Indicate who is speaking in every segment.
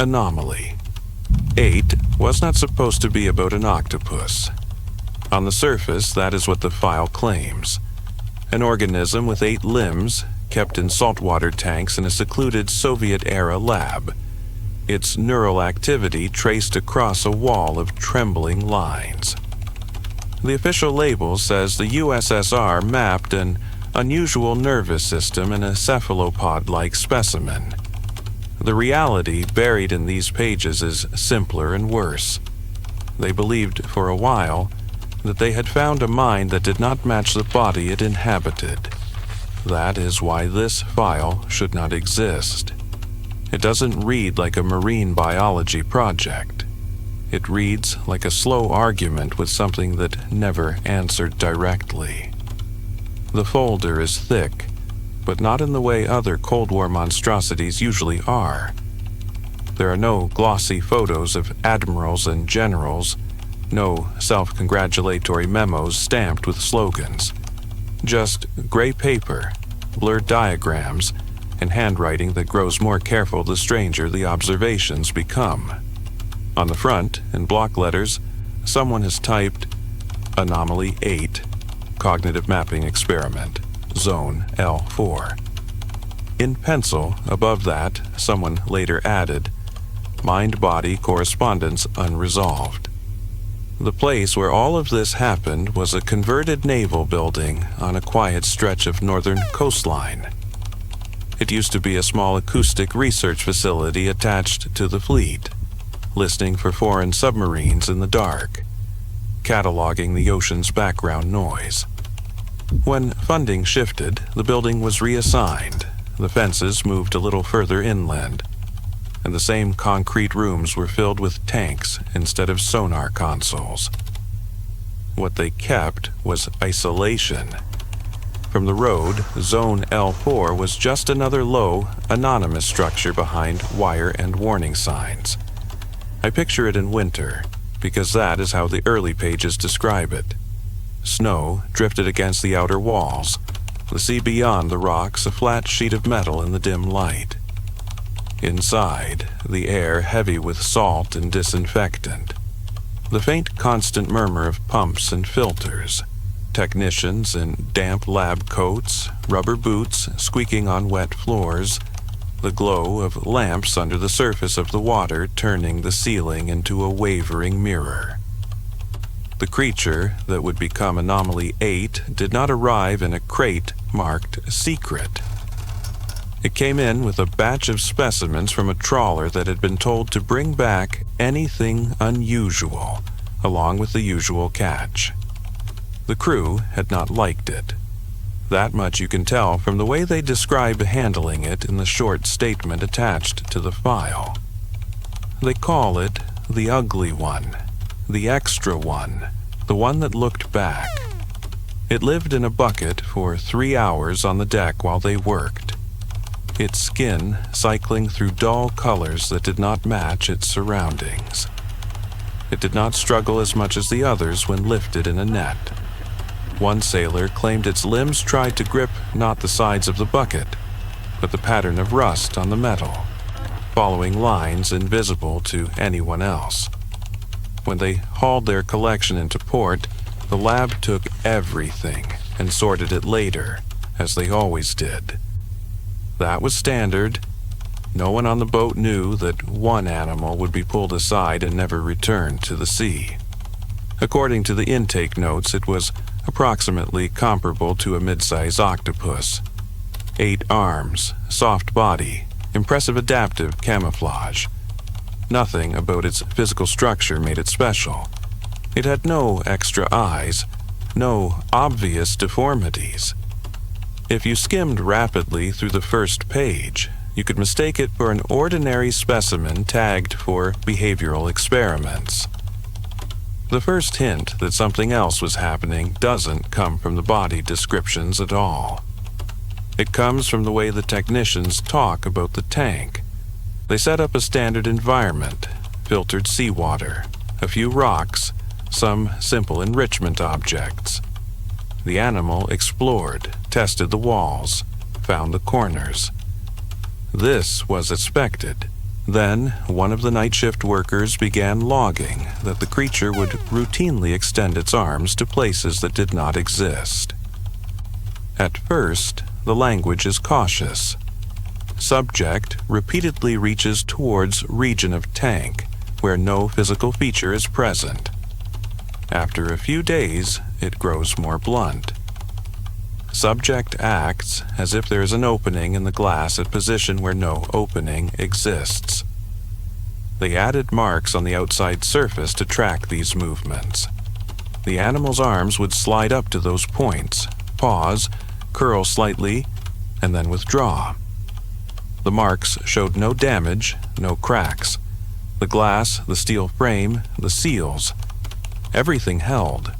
Speaker 1: Anomaly 8 was not supposed to be about an octopus. On the surface, that is what the file claims. An organism with 8 limbs, kept in saltwater tanks in a secluded Soviet-era lab. Its neural activity traced across a wall of trembling lines. The official label says the USSR mapped an unusual nervous system in a cephalopod-like specimen. The reality buried in these pages is simpler and worse. They believed for a while that they had found a mind that did not match the body it inhabited. That is why this file should not exist. It doesn't read like a marine biology project. It reads like a slow argument with something that never answered directly. The folder is thick, but not in the way other Cold War monstrosities usually are. There are no glossy photos of admirals and generals, no self-congratulatory memos stamped with slogans. Just gray paper, blurred diagrams, and handwriting that grows more careful the stranger the observations become. On the front, in block letters, someone has typed Anomaly 8, Cognitive Mapping Experiment, Zone L4. In pencil, above that, someone later added, Mind-body correspondence unresolved. The place where all of this happened was a converted naval building on a quiet stretch of northern coastline. It used to be a small acoustic research facility attached to the fleet, listening for foreign submarines in the dark, cataloging the ocean's background noise. When funding shifted, the building was reassigned, the fences moved a little further inland, and the same concrete rooms were filled with tanks instead of sonar consoles. What they kept was isolation. From the road, Zone L4 was just another low, anonymous structure behind wire and warning signs. I picture it in winter, because that is how the early pages describe it. Snow drifted against the outer walls, the sea beyond the rocks a flat sheet of metal in the dim light. Inside, the air heavy with salt and disinfectant. The faint constant murmur of pumps and filters. Technicians in damp lab coats, rubber boots squeaking on wet floors, the glow of lamps under the surface of the water turning the ceiling into a wavering mirror. The creature that would become Anomaly 8 did not arrive in a crate marked Secret. It came in with a batch of specimens from a trawler that had been told to bring back anything unusual, along with the usual catch. The crew had not liked it. That much you can tell from the way they describe handling it in the short statement attached to the file. They call it the ugly one, the extra one, the one that looked back. It lived in a bucket for 3 hours on the deck while they worked, its skin cycling through dull colors that did not match its surroundings. It did not struggle as much as the others when lifted in a net. One sailor claimed its limbs tried to grip not the sides of the bucket, but the pattern of rust on the metal, following lines invisible to anyone else. When they hauled their collection into port, the lab took everything and sorted it later, as they always did. That was standard. No one on the boat knew that one animal would be pulled aside and never returned to the sea. According to the intake notes, it was approximately comparable to a mid-size octopus. 8 arms, soft body, impressive adaptive camouflage. Nothing about its physical structure made it special. It had no extra eyes, no obvious deformities. If you skimmed rapidly through the first page, you could mistake it for an ordinary specimen tagged for behavioral experiments. The first hint that something else was happening doesn't come from the body descriptions at all. It comes from the way the technicians talk about the tank. They set up a standard environment, filtered seawater, a few rocks, some simple enrichment objects. The animal explored, tested the walls, found the corners. This was expected. Then, one of the night shift workers began logging that the creature would routinely extend its arms to places that did not exist. At first, the language is cautious. Subject repeatedly reaches towards region of tank, where no physical feature is present. After a few days, it grows more blunt. Subject acts as if there is an opening in the glass at position where no opening exists. They added marks on the outside surface to track these movements. The animal's arms would slide up to those points, pause, curl slightly, and then withdraw. The marks showed no damage, no cracks. The glass, the steel frame, the seals, everything held.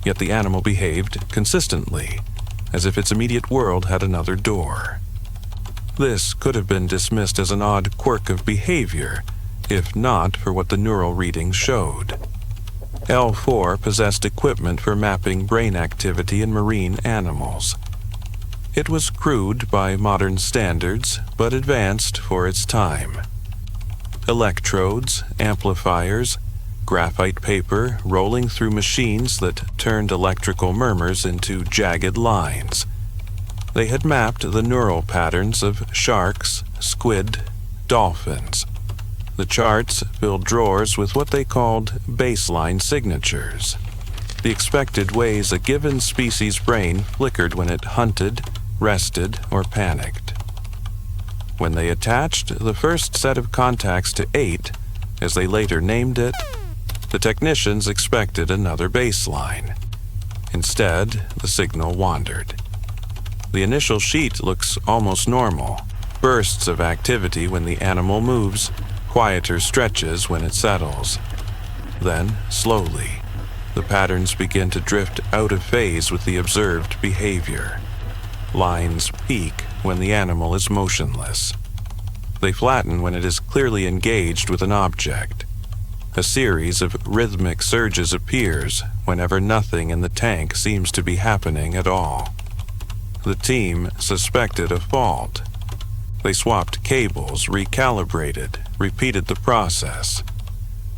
Speaker 1: Yet the animal behaved consistently, as if its immediate world had another door. This could have been dismissed as an odd quirk of behavior, if not for what the neural readings showed. L4 possessed equipment for mapping brain activity in marine animals. It was crude by modern standards, but advanced for its time. Electrodes, amplifiers, graphite paper rolling through machines that turned electrical murmurs into jagged lines. They had mapped the neural patterns of sharks, squid, dolphins. The charts filled drawers with what they called baseline signatures, the expected ways a given species' brain flickered when it hunted, rested, or panicked. When they attached the first set of contacts to 8, as they later named it, the technicians expected another baseline. Instead, the signal wandered. The initial sheet looks almost normal. Bursts of activity when the animal moves, quieter stretches when it settles. Then, slowly, the patterns begin to drift out of phase with the observed behavior. Lines peak when the animal is motionless. They flatten when it is clearly engaged with an object. A series of rhythmic surges appears whenever nothing in the tank seems to be happening at all. The team suspected a fault. They swapped cables, recalibrated, repeated the process.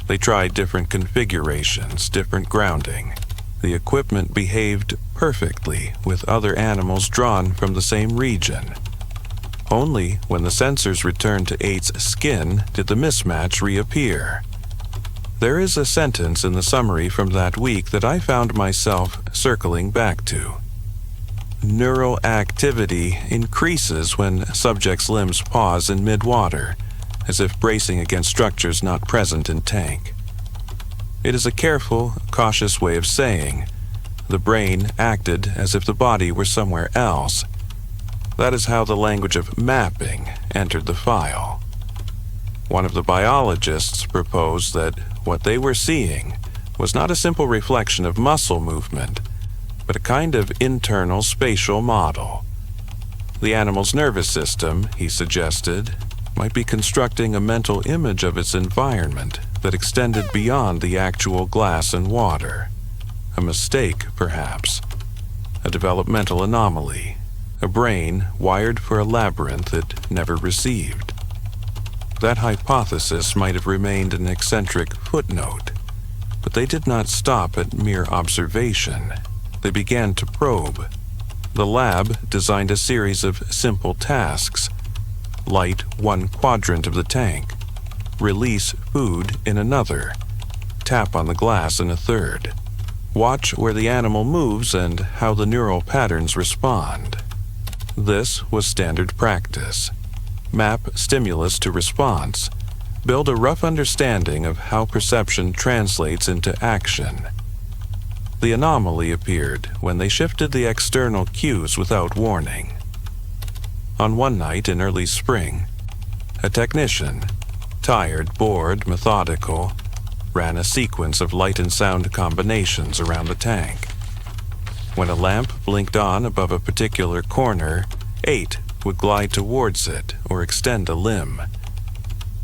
Speaker 1: They tried different configurations, different grounding. The equipment behaved perfectly with other animals drawn from the same region. Only when the sensors returned to 8's skin did the mismatch reappear. There is a sentence in the summary from that week that I found myself circling back to. Neural activity increases when subject's limbs pause in mid-water, as if bracing against structures not present in tank. It is a careful, cautious way of saying the brain acted as if the body were somewhere else. That is how the language of mapping entered the file. One of the biologists proposed that what they were seeing was not a simple reflection of muscle movement, but a kind of internal spatial model. The animal's nervous system, he suggested, might be constructing a mental image of its environment that extended beyond the actual glass and water. A mistake, perhaps. A developmental anomaly. A brain wired for a labyrinth it never received. That hypothesis might have remained an eccentric footnote, but they did not stop at mere observation. They began to probe. The lab designed a series of simple tasks. Light one quadrant of the tank. Release food in another. Tap on the glass in a third. Watch where the animal moves and how the neural patterns respond. This was standard practice. Map stimulus to response. Build a rough understanding of how perception translates into action. The anomaly appeared when they shifted the external cues without warning. On one night in early spring, a technician, tired, bored, methodical, ran a sequence of light and sound combinations around the tank. When a lamp blinked on above a particular corner, 8 would glide towards it or extend a limb.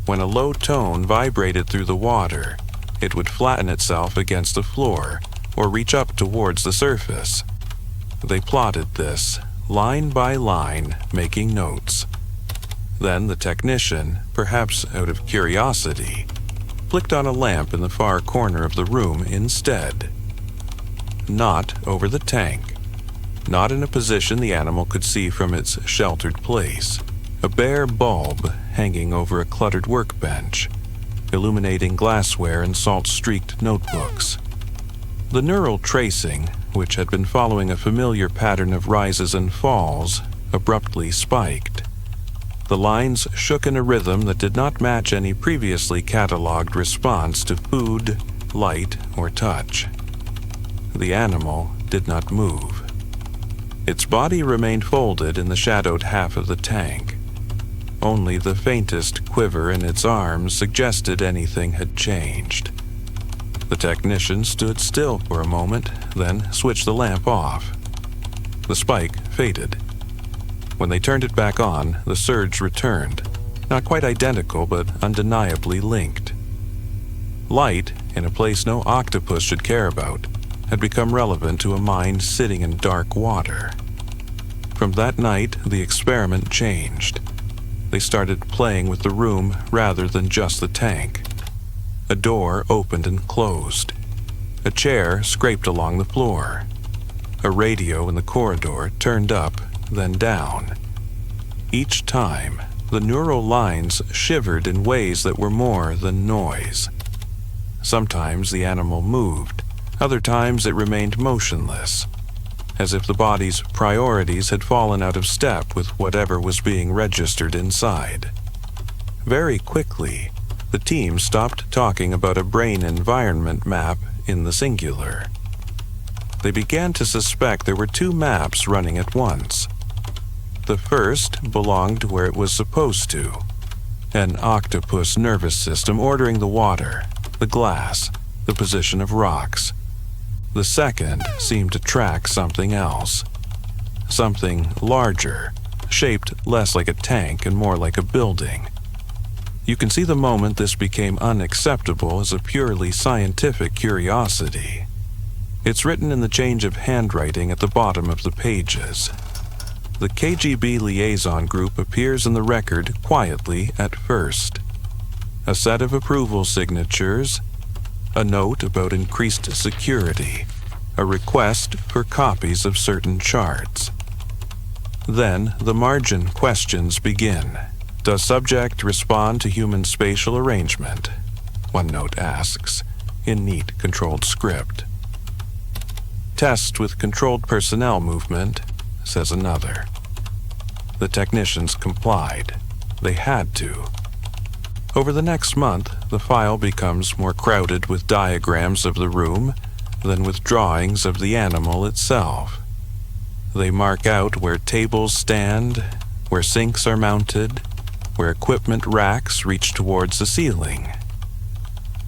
Speaker 1: When a low tone vibrated through the water, it would flatten itself against the floor or reach up towards the surface. They plotted this, line by line, making notes. Then the technician, perhaps out of curiosity, flicked on a lamp in the far corner of the room instead. Not over the tank, not in a position the animal could see from its sheltered place. A bare bulb hanging over a cluttered workbench, illuminating glassware and salt-streaked notebooks. The neural tracing, which had been following a familiar pattern of rises and falls, abruptly spiked. The lines shook in a rhythm that did not match any previously catalogued response to food, light, or touch. The animal did not move. Its body remained folded in the shadowed half of the tank. Only the faintest quiver in its arms suggested anything had changed. The technician stood still for a moment, then switched the lamp off. The spike faded. When they turned it back on, the surge returned, not quite identical but undeniably linked. Light, in a place no octopus should care about, had become relevant to a mind sitting in dark water. From that night, the experiment changed. They started playing with the room rather than just the tank. A door opened and closed. A chair scraped along the floor. A radio in the corridor turned up, then down. Each time, the neural lines shivered in ways that were more than noise. Sometimes the animal moved, other times it remained motionless, as if the body's priorities had fallen out of step with whatever was being registered inside. Very quickly, the team stopped talking about a brain environment map in the singular. They began to suspect there were two maps running at once. The first belonged where it was supposed to, an octopus nervous system ordering the water, the glass, the position of rocks. The second seemed to track something else, something larger, shaped less like a tank and more like a building. You can see the moment this became unacceptable as a purely scientific curiosity. It's written in the change of handwriting at the bottom of the pages. The KGB liaison group appears in the record quietly at first. A set of approval signatures, a note about increased security, a request for copies of certain charts. Then the margin questions begin. Does subject respond to human spatial arrangement? One note asks, in neat, controlled script. Test with controlled personnel movement, says another. The technicians complied. They had to. Over the next month, the file becomes more crowded with diagrams of the room than with drawings of the animal itself. They mark out where tables stand, where sinks are mounted, where equipment racks reach towards the ceiling.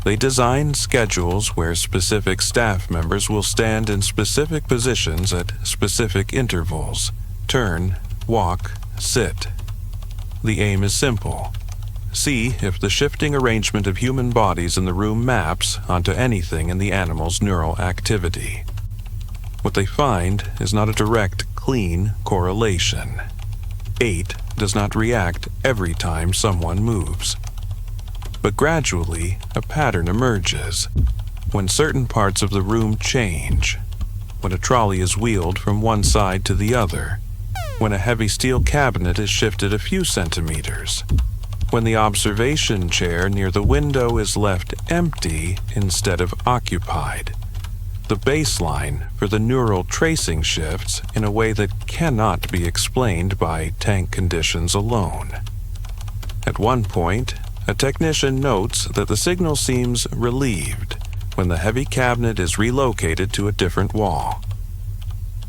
Speaker 1: They design schedules where specific staff members will stand in specific positions at specific intervals, turn, walk, sit. The aim is simple. See if the shifting arrangement of human bodies in the room maps onto anything in the animal's neural activity. What they find is not a direct, clean correlation. 8 does not react every time someone moves. But gradually, a pattern emerges. When certain parts of the room change, when a trolley is wheeled from one side to the other, when a heavy steel cabinet is shifted a few centimeters, when the observation chair near the window is left empty instead of occupied. The baseline for the neural tracing shifts in a way that cannot be explained by tank conditions alone. At one point, a technician notes that the signal seems relieved when the heavy cabinet is relocated to a different wall.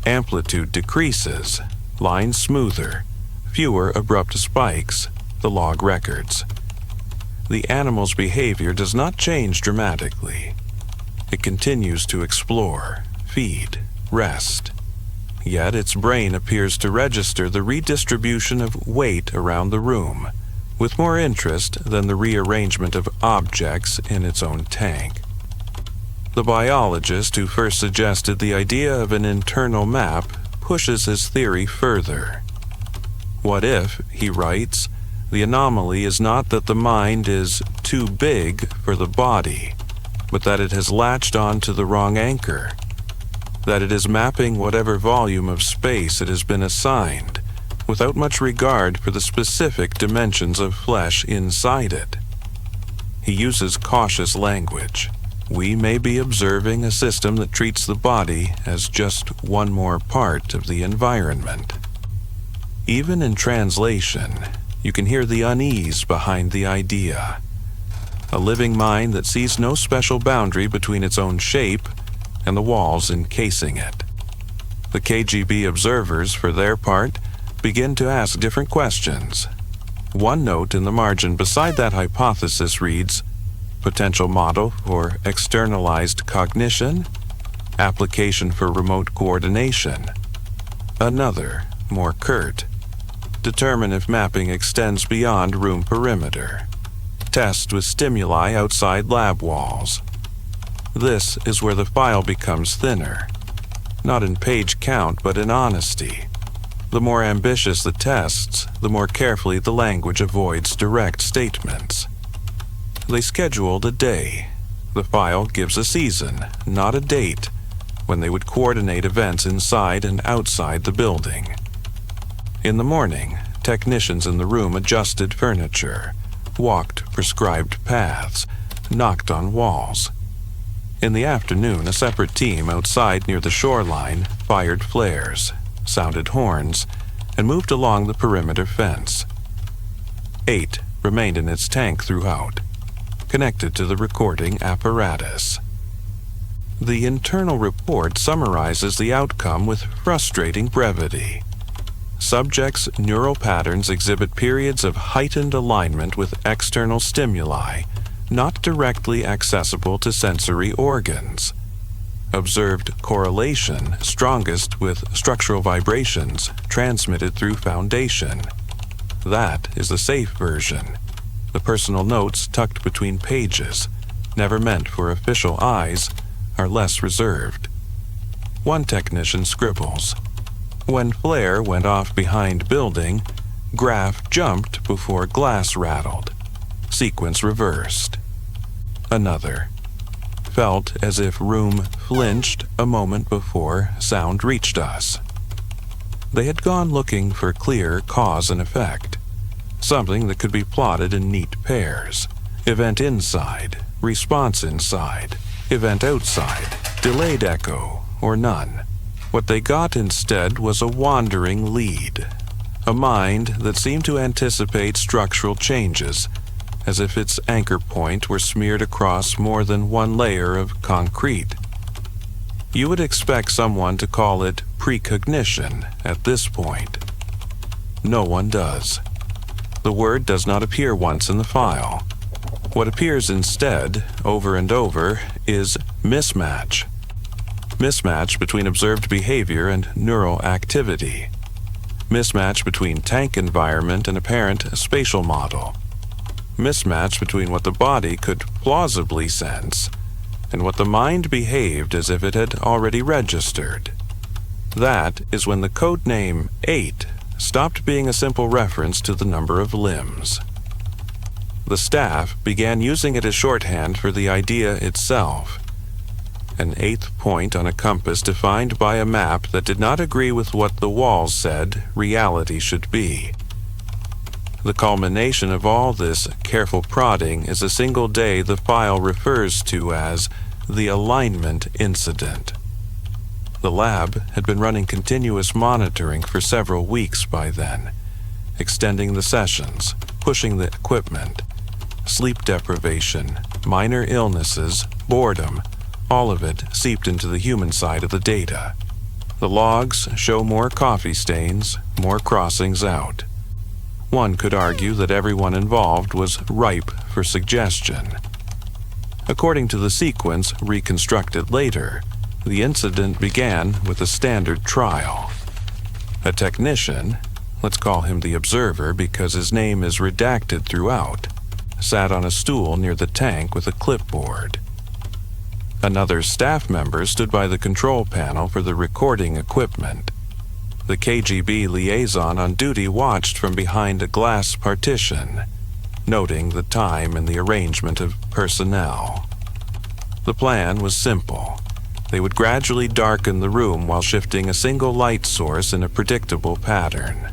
Speaker 1: Amplitude decreases, lines smoother, fewer abrupt spikes, the log records. The animal's behavior does not change dramatically. It continues to explore, feed, rest. Yet its brain appears to register the redistribution of weight around the room, with more interest than the rearrangement of objects in its own tank. The biologist who first suggested the idea of an internal map pushes his theory further. What if, he writes, The anomaly is not that the mind is too big for the body, but that it has latched onto the wrong anchor, that it is mapping whatever volume of space it has been assigned, without much regard for the specific dimensions of flesh inside it. He uses cautious language. We may be observing a system that treats the body as just one more part of the environment. Even in translation, you can hear the unease behind the idea. A living mind that sees no special boundary between its own shape and the walls encasing it. The KGB observers, for their part, begin to ask different questions. One note in the margin beside that hypothesis reads, potential model for externalized cognition, application for remote coordination. Another, more curt, determine if mapping extends beyond room perimeter. Test with stimuli outside lab walls. This is where the file becomes thinner, not in page count but in honesty. The more ambitious the tests, the more carefully the language avoids direct statements. They scheduled a day. The file gives a season, not a date, when they would coordinate events inside and outside the building. In the morning, technicians in the room adjusted furniture, walked prescribed paths, knocked on walls. In the afternoon, a separate team outside near the shoreline fired flares, sounded horns, and moved along the perimeter fence. 8 remained in its tank throughout, connected to the recording apparatus. The internal report summarizes the outcome with frustrating brevity. Subjects' neural patterns exhibit periods of heightened alignment with external stimuli, not directly accessible to sensory organs. Observed correlation strongest with structural vibrations transmitted through foundation. That is the safe version. The personal notes tucked between pages, never meant for official eyes, are less reserved. One technician scribbles, when flare went off behind building, graph jumped before glass rattled. Sequence reversed. Another, felt as if room flinched a moment before sound reached us. They had gone looking for clear cause and effect, something that could be plotted in neat pairs. Event inside, response inside, event outside, delayed echo, or none. What they got instead was a wandering lead, a mind that seemed to anticipate structural changes, as if its anchor point were smeared across more than one layer of concrete. You would expect someone to call it precognition at this point. No one does. The word does not appear once in the file. What appears instead, over and over, is mismatch. Mismatch between observed behavior and neural activity. Mismatch between tank environment and apparent spatial model. Mismatch between what the body could plausibly sense and what the mind behaved as if it had already registered. That is when the codename 8 stopped being a simple reference to the number of limbs. The staff began using it as shorthand for the idea itself, an 8th point on a compass defined by a map that did not agree with what the walls said reality should be. The culmination of all this careful prodding is a single day the file refers to as the alignment incident. The lab had been running continuous monitoring for several weeks by then, extending the sessions, pushing the equipment. Sleep deprivation, minor illnesses, boredom, all of it seeped into the human side of the data. The logs show more coffee stains, more crossings out. One could argue that everyone involved was ripe for suggestion. According to the sequence reconstructed later, the incident began with a standard trial. A technician, let's call him the observer because his name is redacted throughout, sat on a stool near the tank with a clipboard. Another staff member stood by the control panel for the recording equipment. The KGB liaison on duty watched from behind a glass partition, noting the time and the arrangement of personnel. The plan was simple. They would gradually darken the room while shifting a single light source in a predictable pattern.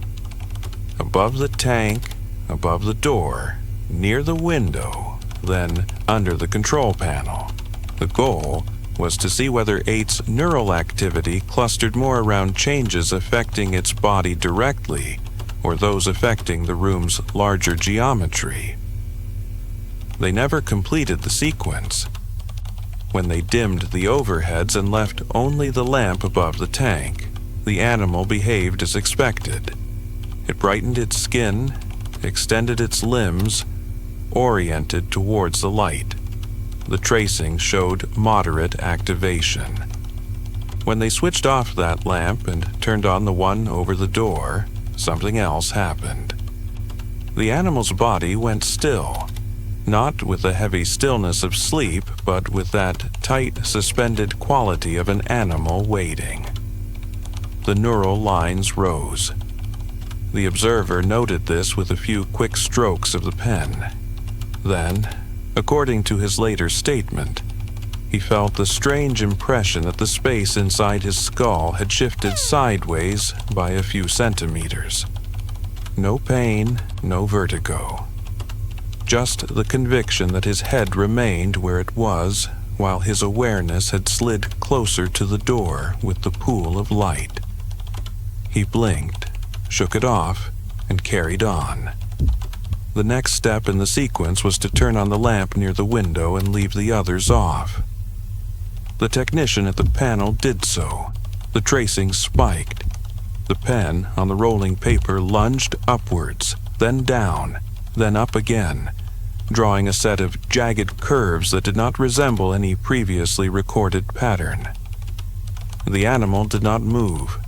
Speaker 1: Above the tank, above the door, near the window, then under the control panel. The goal was to see whether 8's neural activity clustered more around changes affecting its body directly or those affecting the room's larger geometry. They never completed the sequence. When they dimmed the overheads and left only the lamp above the tank, the animal behaved as expected. It brightened its skin, extended its limbs, oriented towards the light. The tracing showed moderate activation. When they switched off that lamp and turned on the one over the door, something else happened. The animal's body went still, not with the heavy stillness of sleep, but with that tight, suspended quality of an animal waiting. The neural lines rose. The observer noted this with a few quick strokes of the pen. Then, according to his later statement, he felt the strange impression that the space inside his skull had shifted sideways by a few centimeters. No pain, no vertigo. Just the conviction that his head remained where it was while his awareness had slid closer to the door with the pool of light. He blinked, shook it off, and carried on. The next step in the sequence was to turn on the lamp near the window and leave the others off. The technician at the panel did so. The tracing spiked. The pen on the rolling paper lunged upwards, then down, then up again, drawing a set of jagged curves that did not resemble any previously recorded pattern. The animal did not move.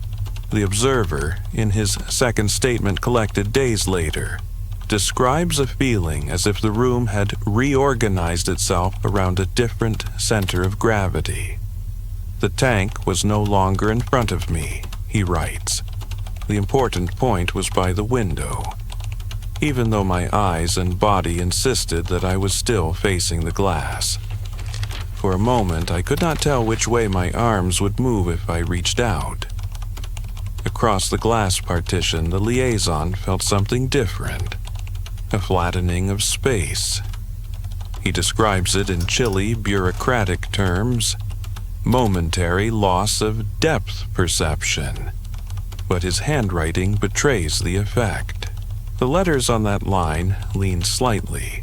Speaker 1: The observer, in his second statement collected days later, describes a feeling as if the room had reorganized itself around a different center of gravity. The tank was no longer in front of me, he writes. The important point was by the window, even though my eyes and body insisted that I was still facing the glass. For a moment, I could not tell which way my arms would move if I reached out. Across the glass partition, the liaison felt something different. A flattening of space. He describes it in chilly, bureaucratic terms, momentary loss of depth perception. But his handwriting betrays the effect. The letters on that line lean slightly,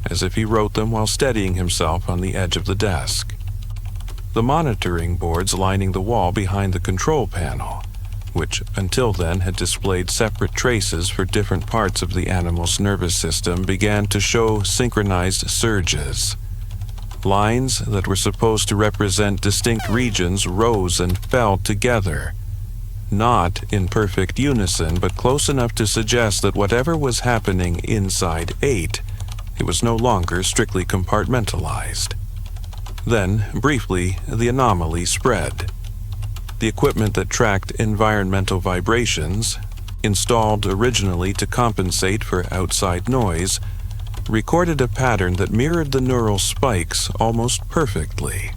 Speaker 1: as if he wrote them while steadying himself on the edge of the desk. The monitoring boards lining the wall behind the control panel, which until then had displayed separate traces for different parts of the animal's nervous system, began to show synchronized surges. Lines that were supposed to represent distinct regions rose and fell together, not in perfect unison, but close enough to suggest that whatever was happening inside 8, it was no longer strictly compartmentalized. Then, briefly, the anomaly spread. The equipment that tracked environmental vibrations, installed originally to compensate for outside noise, recorded a pattern that mirrored the neural spikes almost perfectly.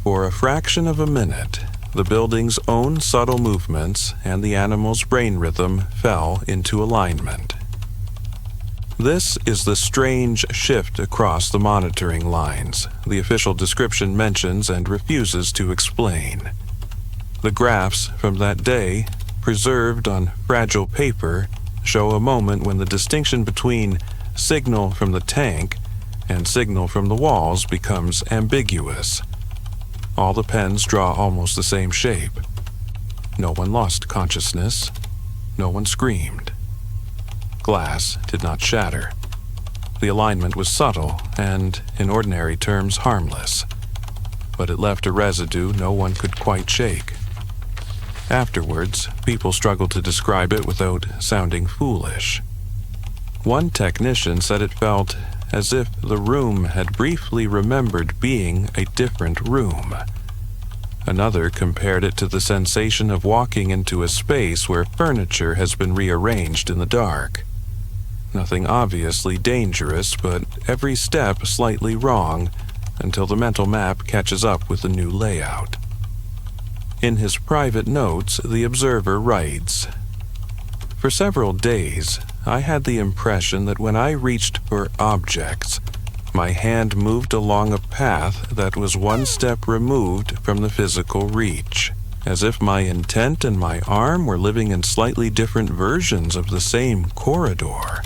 Speaker 1: For a fraction of a minute, the building's own subtle movements and the animal's brain rhythm fell into alignment. This is the strange shift across the monitoring lines the official description mentions and refuses to explain. The graphs from that day, preserved on fragile paper, show a moment when the distinction between signal from the tank and signal from the walls becomes ambiguous. All the pens draw almost the same shape. No one lost consciousness. No one screamed. Glass did not shatter. The alignment was subtle and, in ordinary terms, harmless, but it left a residue no one could quite shake. Afterwards, people struggled to describe it without sounding foolish. One technician said it felt as if the room had briefly remembered being a different room. Another compared it to the sensation of walking into a space where furniture has been rearranged in the dark. Nothing obviously dangerous, but every step slightly wrong until the mental map catches up with the new layout. In his private notes, the observer writes, "For several days, I had the impression that when I reached for objects, my hand moved along a path that was one step removed from the physical reach, as if my intent and my arm were living in slightly different versions of the same corridor.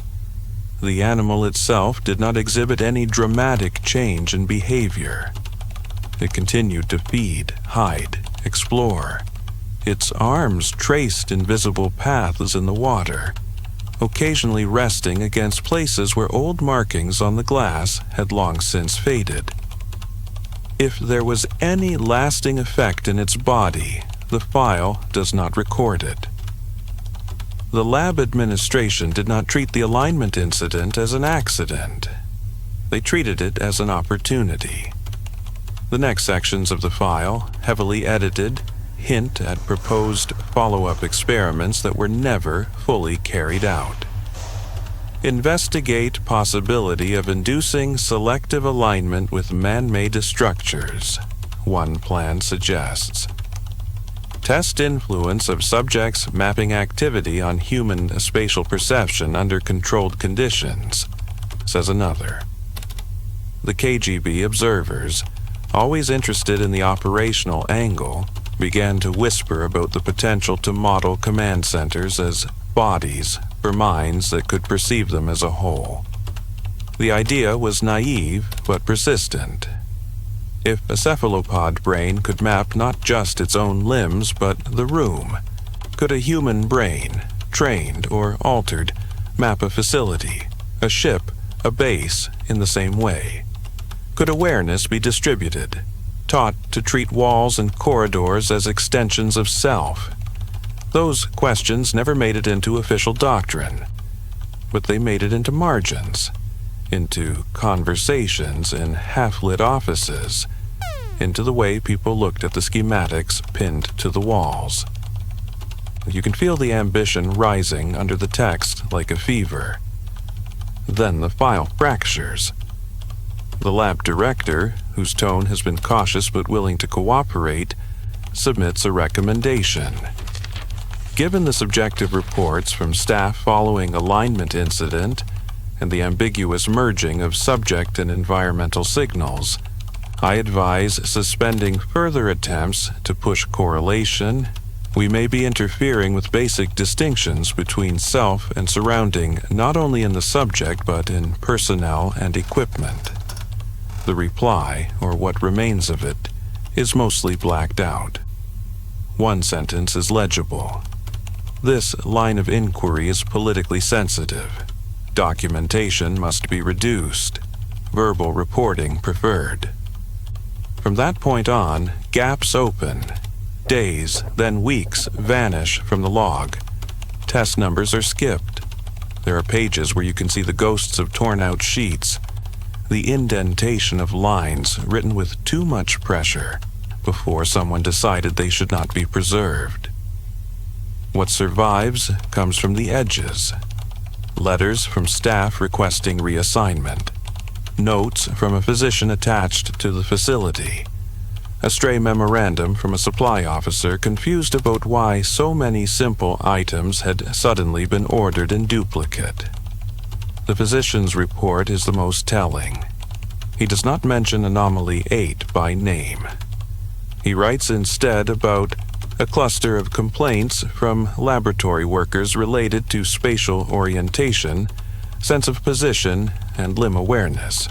Speaker 1: The animal itself did not exhibit any dramatic change in behavior. It continued to feed, hide, explore. Its arms traced invisible paths in the water, occasionally resting against places where old markings on the glass had long since faded. If there was any lasting effect in its body, the file does not record it. The lab administration did not treat the alignment incident as an accident. They treated it as an opportunity. The next sections of the file, heavily edited, hint at proposed follow-up experiments that were never fully carried out. Investigate possibility of inducing selective alignment with man-made structures, one plan suggests. Test influence of subjects' mapping activity on human spatial perception under controlled conditions, says another. The KGB observers, always interested in the operational angle, began to whisper about the potential to model command centers as bodies for minds that could perceive them as a whole. The idea was naive but persistent. If a cephalopod brain could map not just its own limbs but the room, could a human brain, trained or altered, map a facility, a ship, a base in the same way? Could awareness be distributed, taught to treat walls and corridors as extensions of self? Those questions never made it into official doctrine, but they made it into margins, into conversations in half-lit offices, into the way people looked at the schematics pinned to the walls. You can feel the ambition rising under the text like a fever. Then the file fractures. The lab director, whose tone has been cautious but willing to cooperate, submits a recommendation. Given the subjective reports from staff following alignment incident and the ambiguous merging of subject and environmental signals, I advise suspending further attempts to push correlation. We may be interfering with basic distinctions between self and surrounding, not only in the subject but in personnel and equipment. The reply, or what remains of it, is mostly blacked out. One sentence is legible. This line of inquiry is politically sensitive. Documentation must be reduced. Verbal reporting preferred. From that point on, gaps open. Days, then weeks, vanish from the log. Test numbers are skipped. There are pages where you can see the ghosts of torn-out sheets, the indentation of lines written with too much pressure before someone decided they should not be preserved. What survives comes from the edges. Letters from staff requesting reassignment. Notes from a physician attached to the facility. A stray memorandum from a supply officer confused about why so many simple items had suddenly been ordered in duplicate. The physician's report is the most telling. He does not mention Anomaly 8 by name. He writes instead about a cluster of complaints from laboratory workers related to spatial orientation, sense of position, and limb awareness.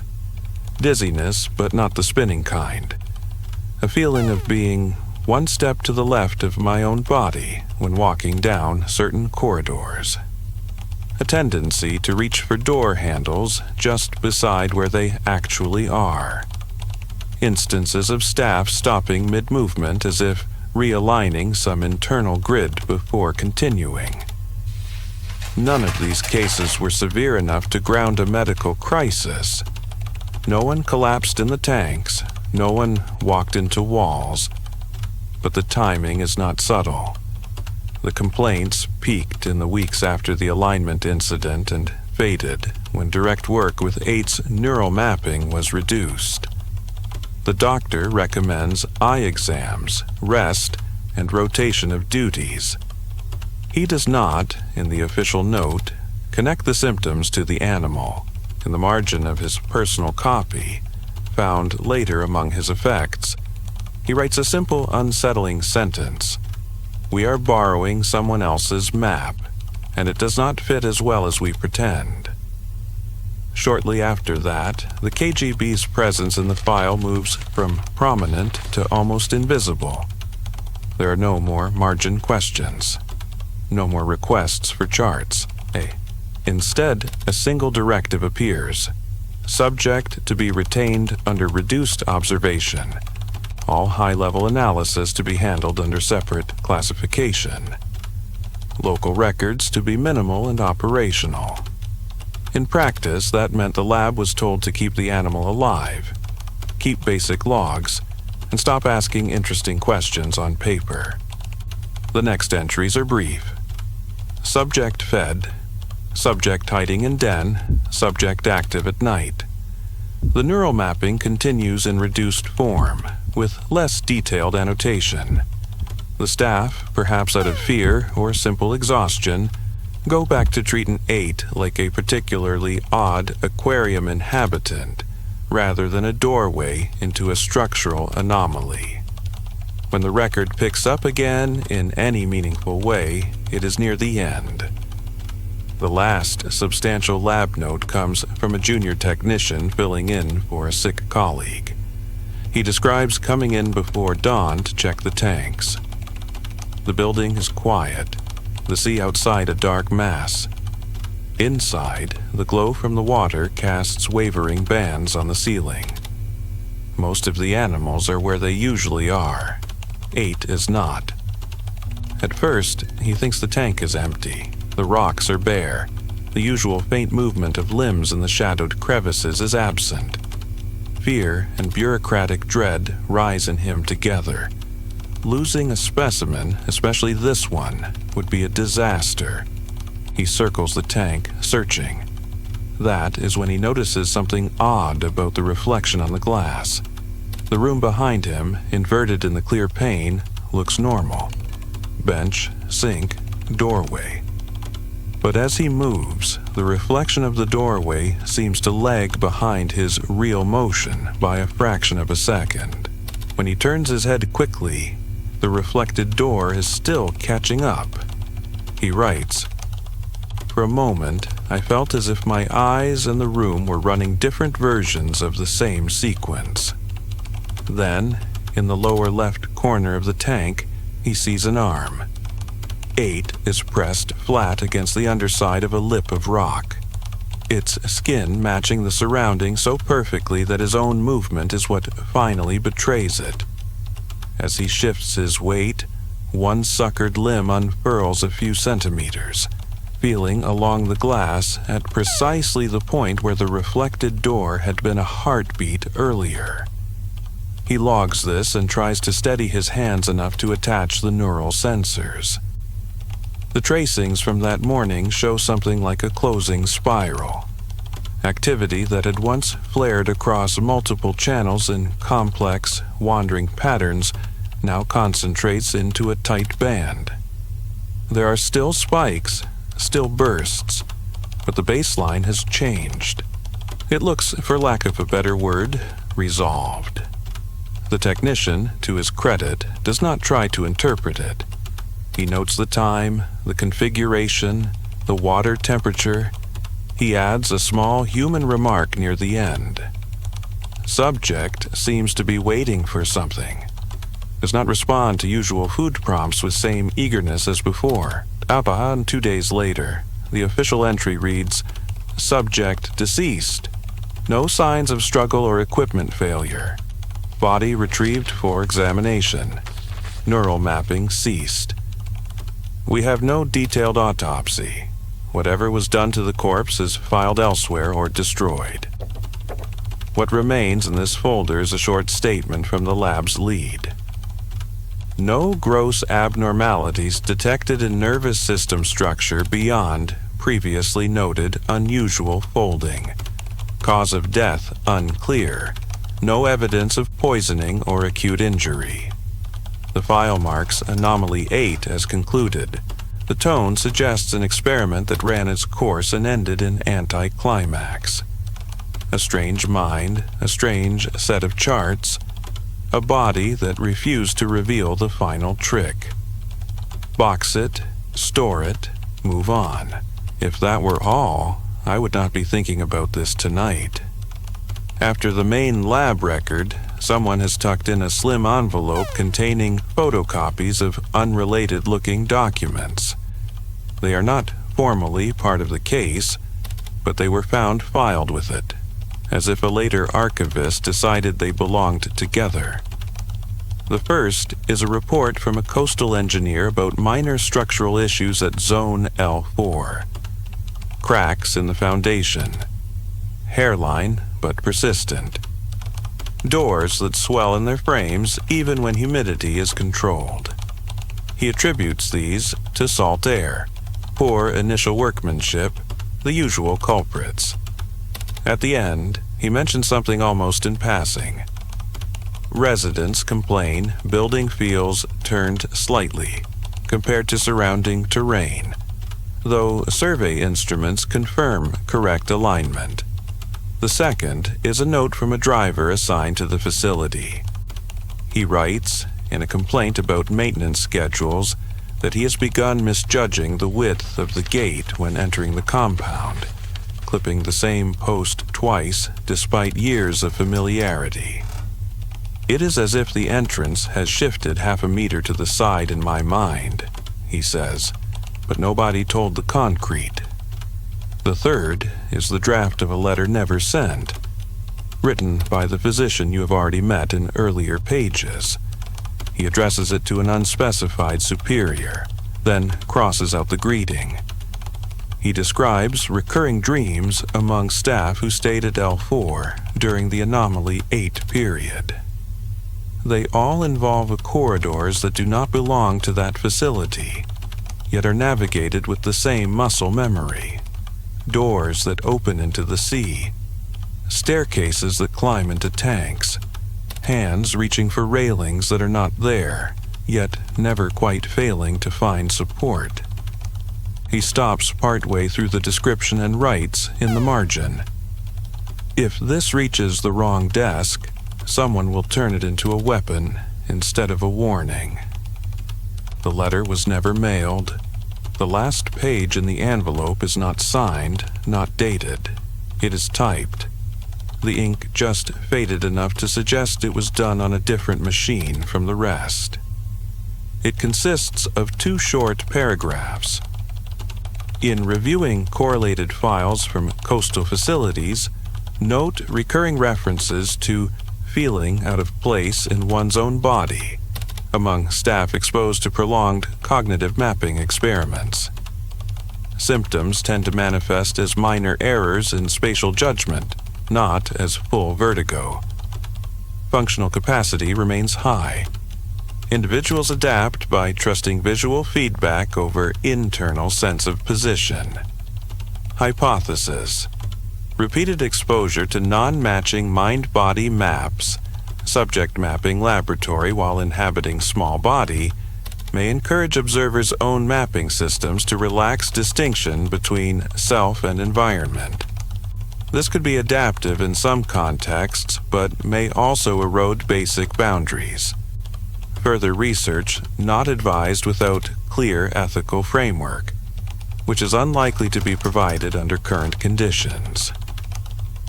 Speaker 1: Dizziness, but not the spinning kind. A feeling of being one step to the left of my own body when walking down certain corridors. A tendency to reach for door handles just beside where they actually are. Instances of staff stopping mid-movement as if realigning some internal grid before continuing. None of these cases were severe enough to ground a medical crisis. No one collapsed in the tanks. No one walked into walls. but the timing is not subtle. The complaints peaked in the weeks after the alignment incident and faded when direct work with 8's neural mapping was reduced. The doctor recommends eye exams, rest, and rotation of duties. He does not, in the official note, connect the symptoms to the animal. In the margin of his personal copy, found later among his effects, he writes a simple, unsettling sentence. We are borrowing someone else's map, and it does not fit as well as we pretend. Shortly after that, the KGB's presence in the file moves from prominent to almost invisible. There are no more margin questions, no more requests for charts. Instead, a single directive appears. Subject to be retained under reduced observation. All high-level analysis to be handled under separate classification. Local records to be minimal and operational. In practice, that meant the lab was told to keep the animal alive, keep basic logs, and stop asking interesting questions on paper. The next entries are brief. Subject fed, subject hiding in den, subject active at night. The neural mapping continues in reduced form, with less detailed annotation. The staff, perhaps out of fear or simple exhaustion, go back to treating 8 like a particularly odd aquarium inhabitant, rather than a doorway into a structural anomaly. When the record picks up again in any meaningful way, it is near the end. The last substantial lab note comes from a junior technician filling in for a sick colleague. He describes coming in before dawn to check the tanks. The building is quiet, the sea outside a dark mass. Inside, the glow from the water casts wavering bands on the ceiling. Most of the animals are where they usually are. 8 is not. At first, he thinks the tank is empty. The rocks are bare. The usual faint movement of limbs in the shadowed crevices is absent. Fear and bureaucratic dread rise in him together. Losing a specimen, especially this one, would be a disaster. He circles the tank, searching. That is when he notices something odd about the reflection on the glass. The room behind him, inverted in the clear pane, looks normal. Bench, sink, doorway. But as he moves, the reflection of the doorway seems to lag behind his real motion by a fraction of a second. When he turns his head quickly, the reflected door is still catching up. He writes, For a moment, I felt as if my eyes and the room were running different versions of the same sequence. Then, in the lower left corner of the tank, he sees an arm. 8 is pressed flat against the underside of a lip of rock. Its skin matching the surrounding so perfectly that his own movement is what finally betrays it. As he shifts his weight, one suckered limb unfurls a few centimeters, feeling along the glass at precisely the point where the reflected door had been a heartbeat earlier. He logs this and tries to steady his hands enough to attach the neural sensors. The tracings from that morning show something like a closing spiral. Activity that had once flared across multiple channels in complex, wandering patterns now concentrates into a tight band. There are still spikes, still bursts, but the baseline has changed. It looks, for lack of a better word, resolved. The technician, to his credit, does not try to interpret it. He notes the time, the configuration, the water temperature. He adds a small human remark near the end. Subject seems to be waiting for something. Does not respond to usual food prompts with same eagerness as before. And 2 days later, the official entry reads, Subject deceased. No signs of struggle or equipment failure. Body retrieved for examination. Neural mapping ceased. We have no detailed autopsy. Whatever was done to the corpse is filed elsewhere or destroyed. What remains in this folder is a short statement from the lab's lead. No gross abnormalities detected in nervous system structure beyond previously noted unusual folding. Cause of death unclear. No evidence of poisoning or acute injury. The file marks Anomaly 8 as concluded. The tone suggests an experiment that ran its course and ended in anticlimax. A strange mind, a strange set of charts, a body that refused to reveal the final trick. Box it, store it, move on. If that were all, I would not be thinking about this tonight. After the main lab record, someone has tucked in a slim envelope containing photocopies of unrelated-looking documents. They are not formally part of the case, but they were found filed with it, as if a later archivist decided they belonged together. The first is a report from a coastal engineer about minor structural issues at Zone L4. Cracks in the foundation. Hairline, but persistent. Doors that swell in their frames even when humidity is controlled. He attributes these to salt air, poor initial workmanship, the usual culprits. At the end, he mentions something almost in passing. Residents complain building feels turned slightly compared to surrounding terrain, though survey instruments confirm correct alignment. The second is a note from a driver assigned to the facility. He writes, in a complaint about maintenance schedules, that he has begun misjudging the width of the gate when entering the compound, clipping the same post twice despite years of familiarity. It is as if the entrance has shifted half a meter to the side in my mind, he says, but nobody told the concrete. The third is the draft of a letter never sent, written by the physician you have already met in earlier pages. He addresses it to an unspecified superior, then crosses out the greeting. He describes recurring dreams among staff who stayed at L4 during the Anomaly 8 period. They all involve corridors that do not belong to that facility, yet are navigated with the same muscle memory. Doors that open into the sea, staircases that climb into tanks, hands reaching for railings that are not there, yet never quite failing to find support. He stops partway through the description and writes in the margin, "If this reaches the wrong desk, someone will turn it into a weapon instead of a warning." The letter was never mailed. The last page in the envelope is not signed, not dated. It is typed. The ink just faded enough to suggest it was done on a different machine from the rest. It consists of 2 short paragraphs. In reviewing correlated files from coastal facilities, note recurring references to feeling out of place in one's own body among staff exposed to prolonged cognitive mapping experiments. Symptoms tend to manifest as minor errors in spatial judgment, not as full vertigo. Functional capacity remains high. Individuals adapt by trusting visual feedback over internal sense of position. Hypothesis: repeated exposure to non-matching mind-body maps, subject mapping laboratory while inhabiting small body, may encourage observers' own mapping systems to relax distinction between self and environment. This could be adaptive in some contexts, but may also erode basic boundaries. Further research not advised without clear ethical framework, which is unlikely to be provided under current conditions.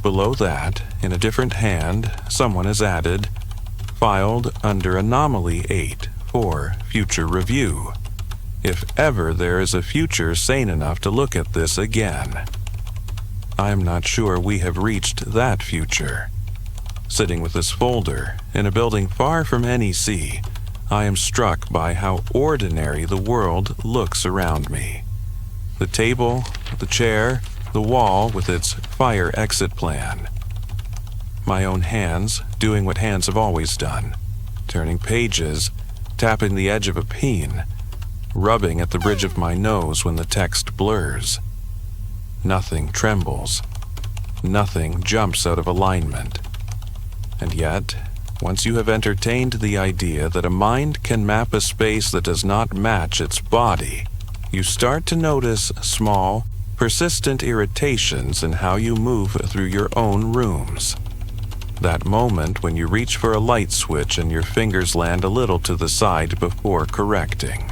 Speaker 1: Below that, in a different hand, someone has added, filed under Anomaly 8 for future review, if ever there is a future sane enough to look at this again. I am not sure we have reached that future. Sitting with this folder, in a building far from NEC, I am struck by how ordinary the world looks around me. The table, the chair, the wall with its fire exit plan. My own hands doing what hands have always done, turning pages, tapping the edge of a pen, rubbing at the bridge of my nose when the text blurs. Nothing trembles. Nothing jumps out of alignment. And yet, once you have entertained the idea that a mind can map a space that does not match its body, you start to notice small, persistent irritations in how you move through your own rooms. That moment when you reach for a light switch and your fingers land a little to the side before correcting.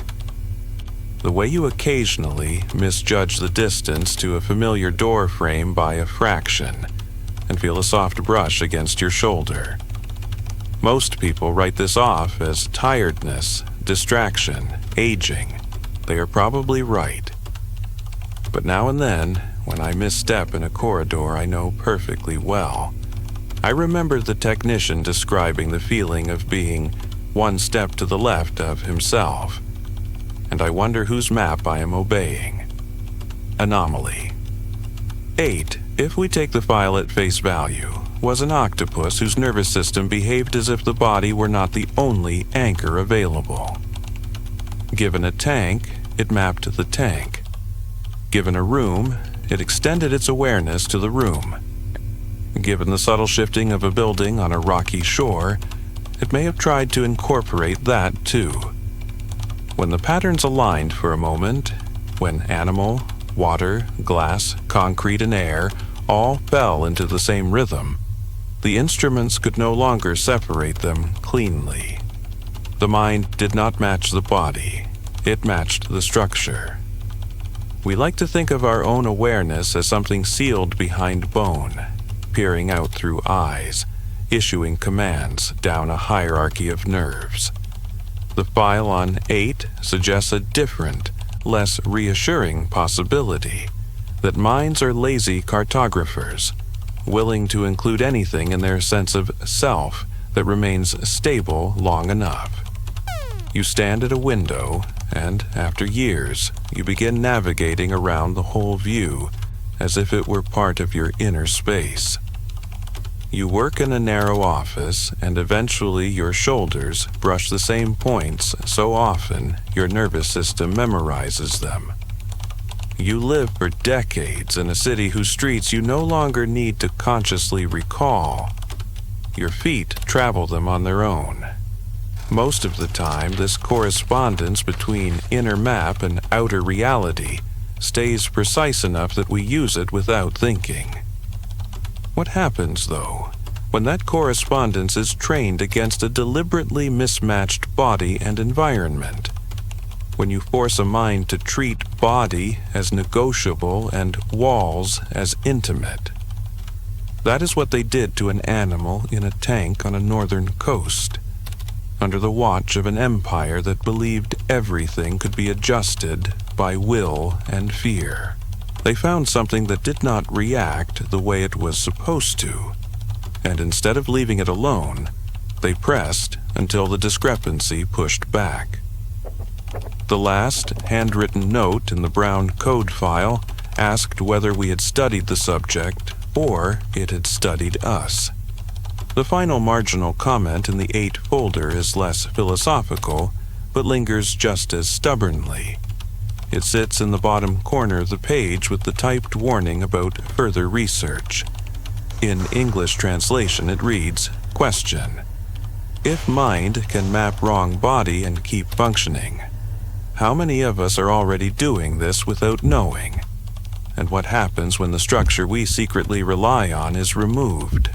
Speaker 1: The way you occasionally misjudge the distance to a familiar door frame by a fraction and feel a soft brush against your shoulder. Most people write this off as tiredness, distraction, aging. They are probably right. But now and then, when I misstep in a corridor I know perfectly well, I remember the technician describing the feeling of being one step to the left of himself, and I wonder whose map I am obeying. Anomaly 8, if we take the file at face value, was an octopus whose nervous system behaved as if the body were not the only anchor available. Given a tank, it mapped the tank. Given a room, it extended its awareness to the room. Given the subtle shifting of a building on a rocky shore, it may have tried to incorporate that too. When the patterns aligned for a moment, when animal, water, glass, concrete, and air all fell into the same rhythm, the instruments could no longer separate them cleanly. The mind did not match the body, it matched the structure. We like to think of our own awareness as something sealed behind bone, peering out through eyes, issuing commands down a hierarchy of nerves. The file on 8 suggests a different, less reassuring possibility, that minds are lazy cartographers, willing to include anything in their sense of self that remains stable long enough. You stand at a window, and after years, you begin navigating around the whole view as if it were part of your inner space. You work in a narrow office, and eventually your shoulders brush the same points so often your nervous system memorizes them. You live for decades in a city whose streets you no longer need to consciously recall. Your feet travel them on their own. Most of the time, this correspondence between inner map and outer reality stays precise enough that we use it without thinking. What happens, though, when that correspondence is trained against a deliberately mismatched body and environment? When you force a mind to treat body as negotiable and walls as intimate. That is what they did to an animal in a tank on a northern coast, under the watch of an empire that believed everything could be adjusted by will and fear. They found something that did not react the way it was supposed to, and instead of leaving it alone, they pressed until the discrepancy pushed back. The last handwritten note in the brown code file asked whether we had studied the subject or it had studied us. The final marginal comment in the 8 folder is less philosophical, but lingers just as stubbornly. It sits in the bottom corner of the page with the typed warning about further research. In English translation it reads, question: if mind can map wrong body and keep functioning, how many of us are already doing this without knowing? And what happens when the structure we secretly rely on is removed?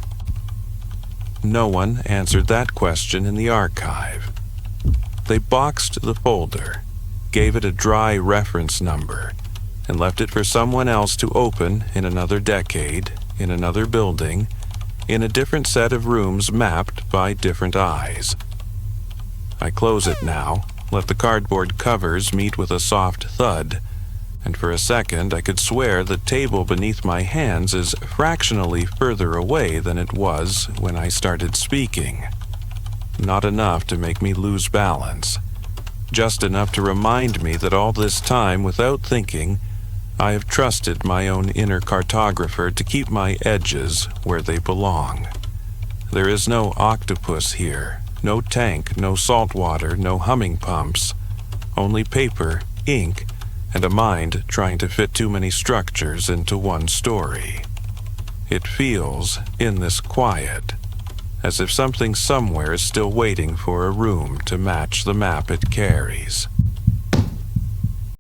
Speaker 1: No one answered that question in the archive. They boxed the folder, gave it a dry reference number, and left it for someone else to open in another decade, in another building, in a different set of rooms mapped by different eyes. I close it now, let the cardboard covers meet with a soft thud, and for a second I could swear the table beneath my hands is fractionally further away than it was when I started speaking. Not enough to make me lose balance. Just enough to remind me that all this time, without thinking, I have trusted my own inner cartographer to keep my edges where they belong. There is no octopus here, No tank, no salt water, no humming pumps. Only paper, ink, and a mind trying to fit too many structures into one story. It feels, in this quiet, as if something somewhere is still waiting for a room to match the map it carries.